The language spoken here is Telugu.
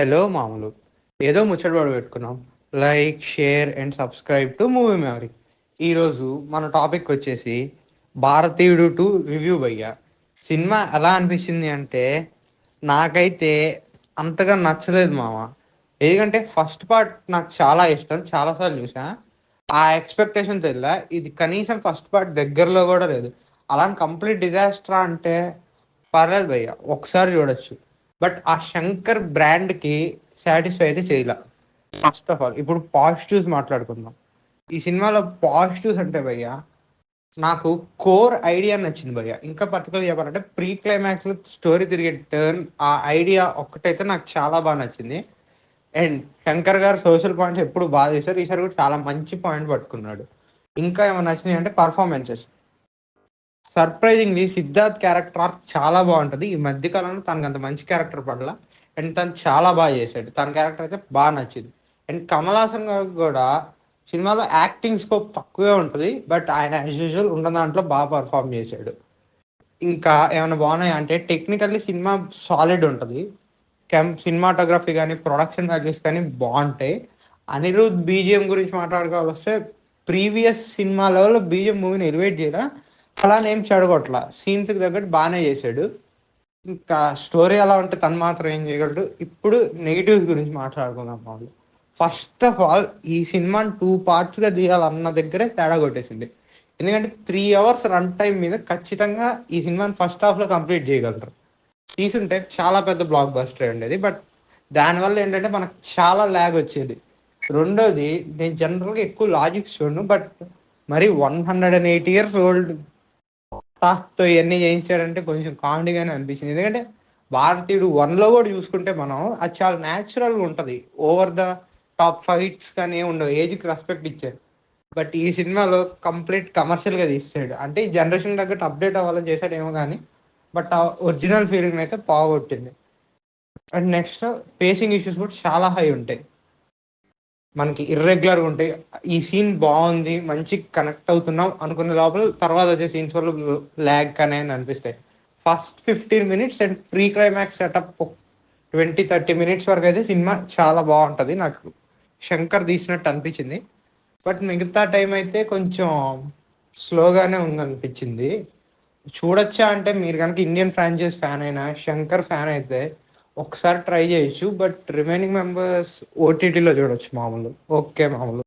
హలో మామూలు ఏదో ముచ్చట పడి పెట్టుకున్నాం. Like, share and subscribe to movie memory. ఈరోజు మన టాపిక్ వచ్చేసి భారతీయుడు టు రివ్యూ భయ్య. సినిమా ఎలా అనిపించింది అంటే నాకైతే అంతగా నచ్చలేదు మామ. ఎందుకంటే ఫస్ట్ పార్ట్ నాకు చాలా ఇష్టం, చాలాసార్లు చూసా. ఆ ఎక్స్పెక్టేషన్ తెలియదా, ఇది కనీసం ఫస్ట్ పార్ట్ దగ్గరలో కూడా లేదు. అలాంటి కంప్లీట్ డిజాస్టర్ అంటే పర్లేదు భయ్య, ఒకసారి చూడొచ్చు. బట్ ఆ శంకర్ బ్రాండ్కి సాటిస్ఫై అయితే చేయలే. ఫస్ట్ ఆఫ్ ఆల్ ఇప్పుడు పాజిటివ్స్ మాట్లాడుకుందాం. ఈ సినిమాలో పాజిటివ్స్ అంటే భయ్య, నాకు కోర్ ఐడియా నచ్చింది భయ్య. ఇంకా పర్టికులర్ చెప్పాలంటే ప్రీ క్లైమాక్స్ లో స్టోరీ తిరిగే టర్న్, ఆ ఐడియా ఒక్కటైతే నాకు చాలా బాగా నచ్చింది. అండ్ శంకర్ గారు సోషల్ పాయింట్స్ ఎప్పుడు బాగా చేశారు, ఈసారి కూడా చాలా మంచి పాయింట్ పట్టుకున్నాడు. ఇంకా ఏమైనా నచ్చినాయి అంటే performances. Surprisingly Siddharth character arc చాలా బాగుంటుంది. ఈ మధ్య కాలంలో తనకు అంత మంచి క్యారెక్టర్ పడల. అండ్ తను చాలా బాగా చేశాడు, తన క్యారెక్టర్ అయితే బాగా నచ్చింది. అండ్ కమల్ హాసన్ గారు కూడా సినిమాలో యాక్టింగ్ స్కోప్ తక్కువే ఉంటుంది, బట్ ఆయన యాజ్ యూజువల్ ఉన్న దాంట్లో బాగా పర్ఫామ్ చేశాడు. ఇంకా ఏమైనా బాగున్నాయి అంటే టెక్నికల్లీ సినిమా సాలిడ్ ఉంటుంది. సినిమాటోగ్రఫీ కానీ ప్రొడక్షన్ వాల్యూస్ కానీ బాగుంటాయి. అనిరుద్ బీజిఎం గురించి మాట్లాడుకోవాలి వస్తే ప్రీవియస్ సినిమా లెవెల్లో బీజిఎం మూవీని ఎలివేట్ చేయరా, అలానే ఏం చెడగొట్ల, సీన్స్కి తగ్గట్టు బాగానే చేశాడు. ఇంకా స్టోరీ ఎలా ఉంటే తను మాత్రం ఏం చేయగలడు. ఇప్పుడు నెగిటివ్స్ గురించి మాట్లాడుకుందాం వాళ్ళు. ఫస్ట్ ఆఫ్ ఆల్ ఈ సినిమాని 2 పార్ట్స్గా తీయాలన్న దగ్గరే తేడా కొట్టేసింది. ఎందుకంటే 3 అవర్స్ రన్ టైం మీద ఖచ్చితంగా ఈ సినిమాని ఫస్ట్ హాఫ్లో కంప్లీట్ చేయగలరు. తీసుంటే చాలా పెద్ద బ్లాక్ బస్టర్ ఉండేది. బట్ దానివల్ల ఏంటంటే మనకు చాలా ల్యాగ్ వచ్చేది. రెండోది, నేను జనరల్గా ఎక్కువ లాజిక్స్ చూడను, బట్ మరి 180 years ఓల్డ్ తో ఇవన్నీ చేయించాడంటే కొంచెం కామెడీగానే అనిపించింది. ఎందుకంటే భారతీయుడు 1లో కూడా చూసుకుంటే మనం అది చాలా న్యాచురల్గా ఉంటుంది. ఓవర్ ద టాప్ ఫైట్స్ కానీ ఉండవు, ఏజ్కి రెస్పెక్ట్ ఇచ్చాడు. బట్ ఈ సినిమాలో కంప్లీట్ కమర్షియల్గా తీస్తాడు. అంటే ఈ జనరేషన్ తగ్గట్టు అప్డేట్ అవ్వాలని చేశాడేమో కానీ, బట్ ఆ ఒరిజినల్ ఫీలింగ్ అయితే పోగొట్టింది. అండ్ నెక్స్ట్ పేసింగ్ ఇష్యూస్ కూడా చాలా హై ఉంటాయి, మనకి ఇర్రెగ్యులర్గా ఉంటాయి. ఈ సీన్ బాగుంది, మంచి కనెక్ట్ అవుతున్నాం అనుకునే లోపల తర్వాత వచ్చే సీన్స్ వల్ల ల్యాగ్ కానీ అనిపిస్తాయి. First 15 minutes and pre climax setup 20-30 minutes వరకు అయితే సినిమా చాలా బాగుంటుంది. నాకు శంకర్ తీసినట్టు అనిపించింది. బట్ మిగతా టైం అయితే కొంచెం స్లోగానే ఉందనిపించింది. చూడొచ్చా అంటే మీరు కనుక ఇండియన్ ఫ్రాంచైజ్ ఫ్యాన్ అయినా, శంకర్ ఫ్యాన్ అయితే ఒకసారి ట్రై చేయొచ్చు. బట్ రిమైనింగ్ మెంబర్స్ ఓటీటీలో చూడొచ్చు మామూలు. ఓకే మామూలు.